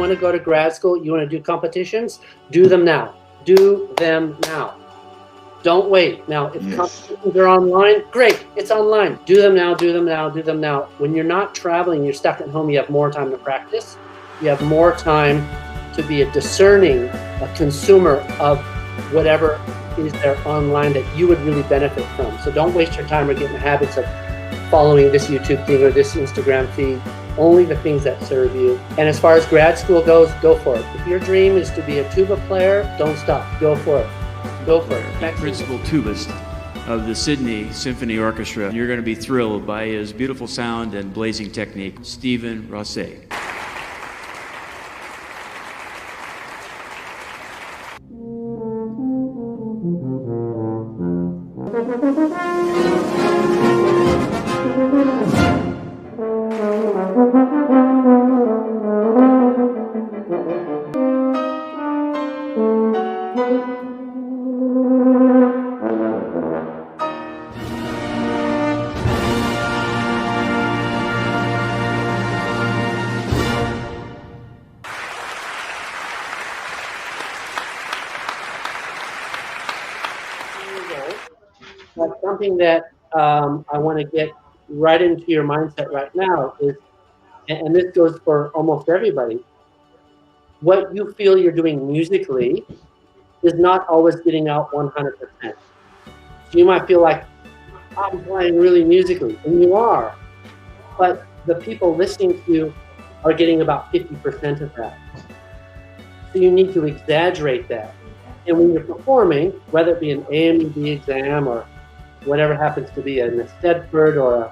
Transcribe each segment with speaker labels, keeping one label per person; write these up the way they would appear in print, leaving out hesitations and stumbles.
Speaker 1: want to go to grad school, you want to do competitions, do them now. Do them now. Don't wait. Now, if competitions are online, great, it's online. Do them now, do them now, do them now. When you're not traveling, you're stuck at home, you have more time to practice. You have more time to be a discerning, a consumer of whatever is there online that you would really benefit from. So don't waste your time or get in the habits of following this YouTube thing or this Instagram feed. Only the things that serve you. And as far as grad school goes, go for it. If your dream is to be a tuba player, don't stop. Go for it. Go for it.
Speaker 2: The principal tubist of the Sydney Symphony Orchestra. You're going to be thrilled by his beautiful sound and blazing technique, Stephen Rossé.
Speaker 1: But something that I want to get right into your mindset right now is, and this goes for almost everybody, what you feel you're doing musically is not always getting out 100%. So you might feel like, I'm playing really musically, and you are, but the people listening to you are getting about 50% of that. So you need to exaggerate that. And when you're performing, whether it be an AMED exam or whatever happens to be an Stedford or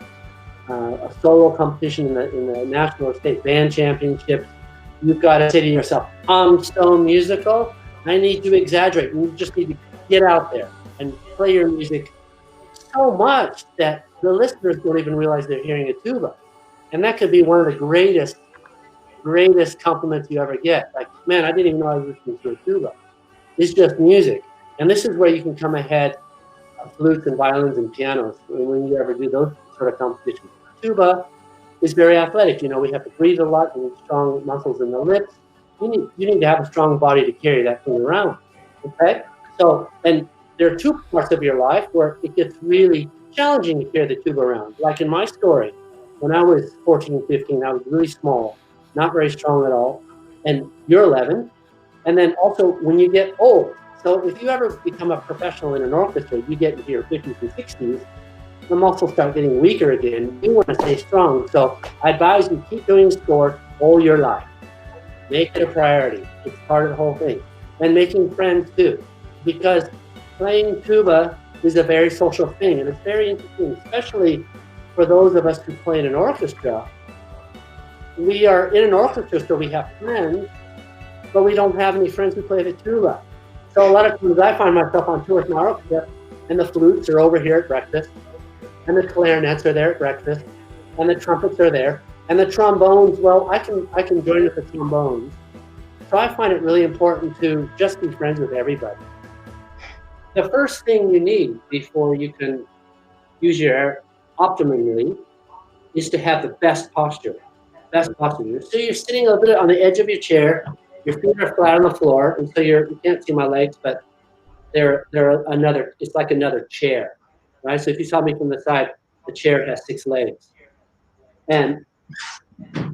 Speaker 1: a solo competition in the national or state band championships, you've got to say to yourself, I'm so musical, I need to exaggerate. You just need to get out there and play your music so much that the listeners don't even realize they're hearing a tuba. And that could be one of the greatest compliments you ever get. Like, man, I didn't even know I was listening to a tuba. It's just music. And this is where you can come ahead of flutes and violins and pianos when you ever do those sort of competitions. Tuba is very athletic. You know, we have to breathe a lot. We need strong muscles in the lips. You need to have a strong body to carry that thing around. Okay? So, and there are two parts of your life where it gets really challenging to carry the tuba around. Like in my story, when I was 14 and 15, I was really small, not very strong at all. And you're 11. And then also when you get old, so if you ever become a professional in an orchestra, you get into your 50s and 60s, the muscles start getting weaker again. You want to stay strong. So I advise you keep doing sport all your life. Make it a priority. It's part of the whole thing. And making friends too, because playing tuba is a very social thing, and it's very interesting, especially for those of us who play in an orchestra. We are in an orchestra, so we have friends, but we don't have any friends who play the tuba. So a lot of times I find myself on tour with my orchestra, and the flutes are over here at breakfast, and the clarinets are there at breakfast, and the trumpets are there, and the trombones, well, I can join with the trombones. So I find it really important to just be friends with everybody. The first thing you need before you can use your air optimally is to have the best posture. Best posture. So you're sitting a little bit on the edge of your chair, your feet are flat on the floor, and so you can't see my legs, but they're another, it's like another chair, right? So if you saw me from the side, the chair has 6 legs. And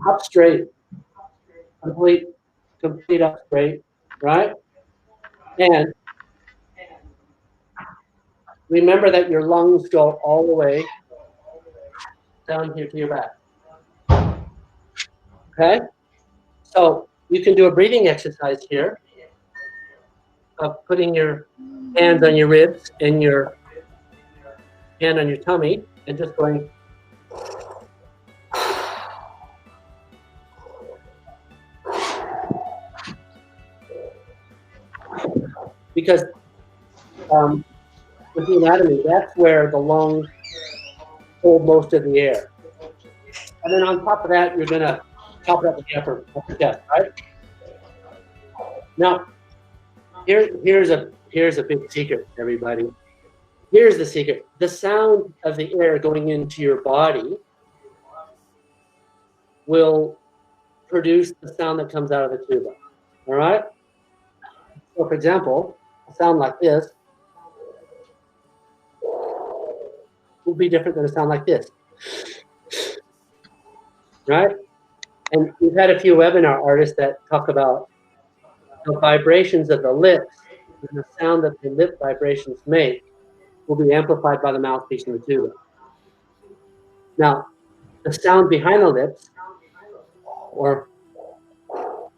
Speaker 1: up straight, complete up straight, right? And remember that your lungs go all the way down here to your back. Okay? So you can do a breathing exercise here of putting your hands on your ribs and your hand on your tummy and just going. Because with the anatomy, that's where the lungs hold most of the air. And then on top of that, you're going to top it up with the upper chest, right? Now, here's a big secret, everybody. Here's the secret. The sound of the air going into your body will produce the sound that comes out of the tuba. All right? So, for example, a sound like this will be different than a sound like this. Right? And we've had a few webinar artists that talk about the vibrations of the lips and the sound that the lip vibrations make will be amplified by the mouthpiece and the tuba. Now, the sound behind the lips, or so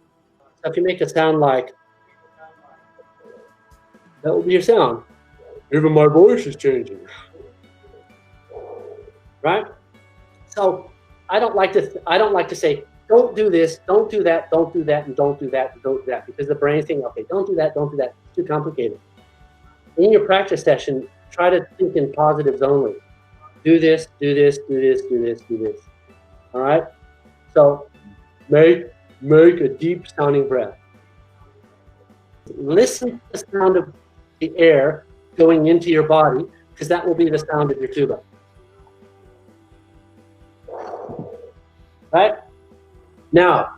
Speaker 1: if you make a sound like, that will be your sound. Even my voice is changing. Right? So I don't like to say, don't do this, don't do that, don't do that, and don't do that, and don't do that, because the brain's thinking, okay, don't do that, it's too complicated. In your practice session, try to think in positives only. Do this, do this, do this, do this, do this. All right? So make a deep sounding breath. Listen to the sound of the air going into your body, because that will be the sound of your tuba. Right? Now,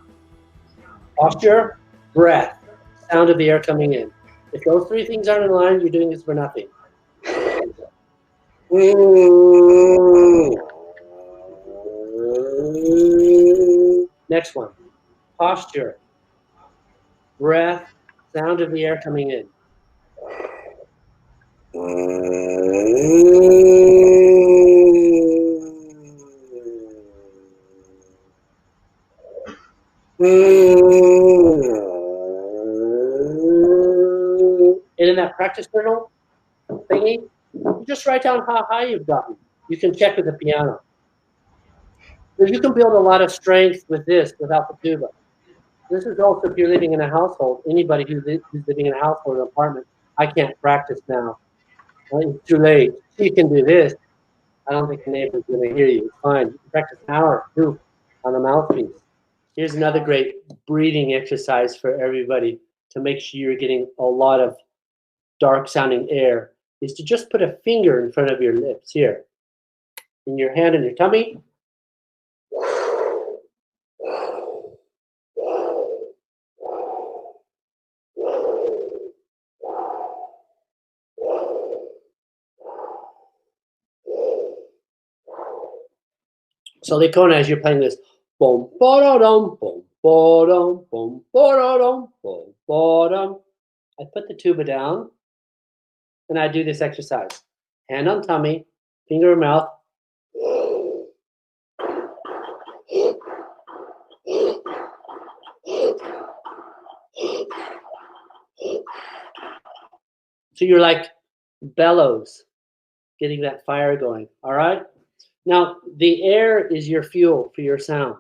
Speaker 1: posture, breath, sound of the air coming in. If those three things aren't in line, you're doing this for nothing. Next one. Posture, breath, sound of the air coming in. And in that practice journal thingy, you just write down how high you've gotten. You can check with the piano. So you can build a lot of strength with this without the tuba. This is also if you're living in a household. Anybody who's living in a household or an apartment, I can't practice now. It's too late. You can do this. I don't think the neighbor's going to hear you. It's fine. You can practice an hour or two on the mouthpiece. Here's another great breathing exercise for everybody to make sure you're getting a lot of dark sounding air, is to just put a finger in front of your lips here. In your hand and your tummy. So they cone as you're playing this. Boom, ba-da-dum, boom, ba-dum, boom, ba-da-dum, boom, ba-dum. I put the tuba down and I do this exercise. Hand on tummy, finger in mouth. So you're like bellows, getting that fire going, all right? Now, the air is your fuel for your sound.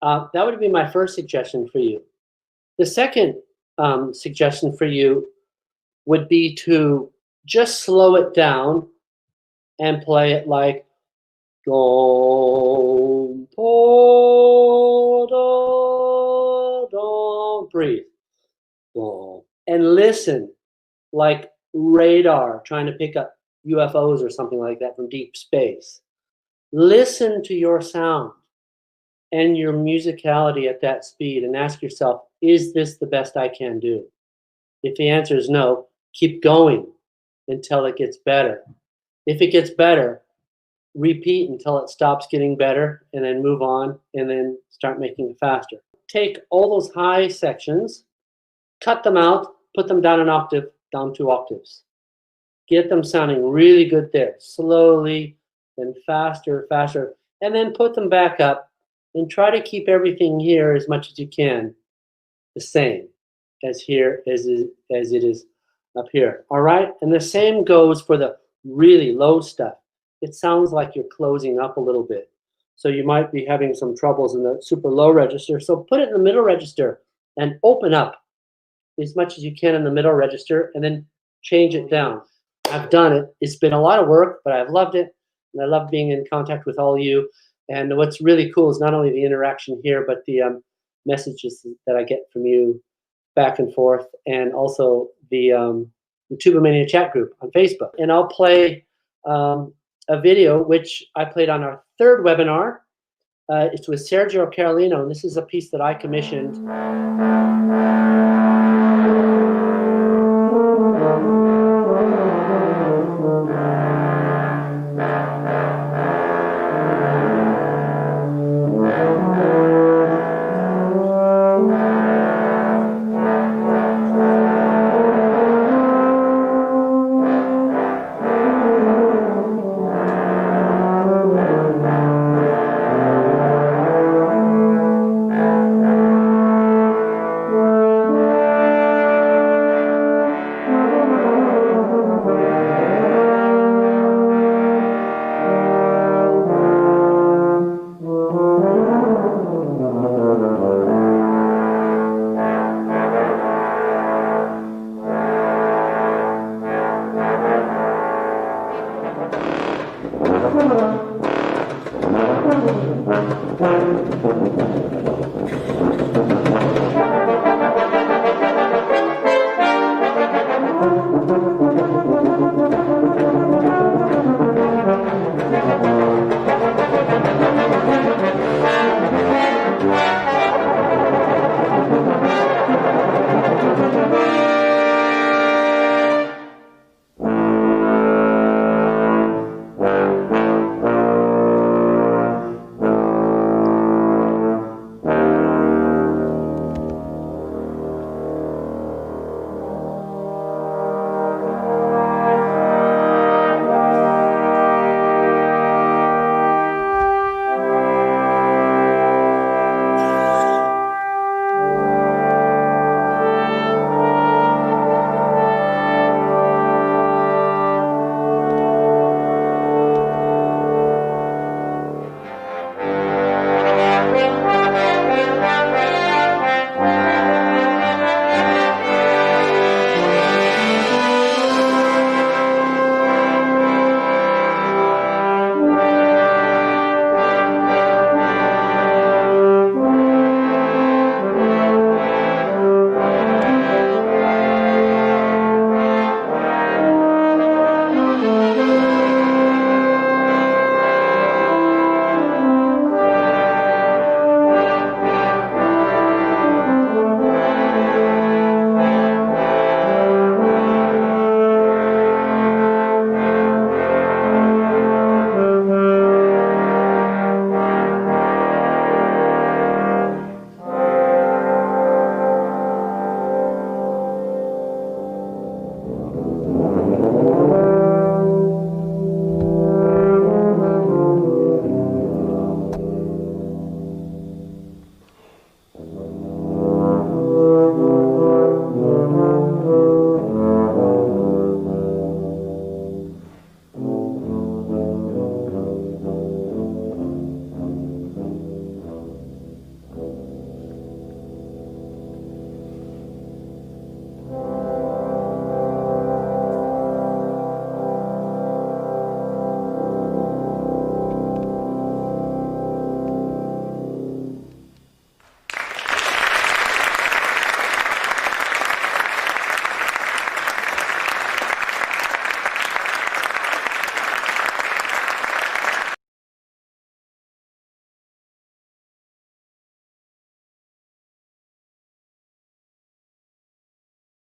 Speaker 1: That would be my first suggestion for you. The second suggestion for you would be to just slow it down and play it like dom, po, do, dom. Breathe. Dom. And listen like radar trying to pick up UFOs or something like that from deep space. Listen to your sound and your musicality at that speed and ask yourself, is this the best I can do? If the answer is no, keep going until it gets better. If it gets better, repeat until it stops getting better and then move on and then start making it faster. Take all those high sections, cut them out, put them down an octave, down 2 octaves. Get them sounding really good there, slowly, then faster, faster, and then put them back up and try to keep everything here as much as you can the same as here as it is up here. All right? And the same goes for the really low stuff. It sounds like you're closing up a little bit. So you might be having some troubles in the super low register. So put it in the middle register and open up as much as you can in the middle register and then change it down. I've done it. It's been a lot of work, but I've loved it. And I love being in contact with all of you. And what's really cool is not only the interaction here, but the messages that I get from you back and forth, and also the Tuba Mania chat group on Facebook. And I'll play a video, which I played on our 3rd webinar, It's with Sergio Carolino, and this is a piece that I commissioned.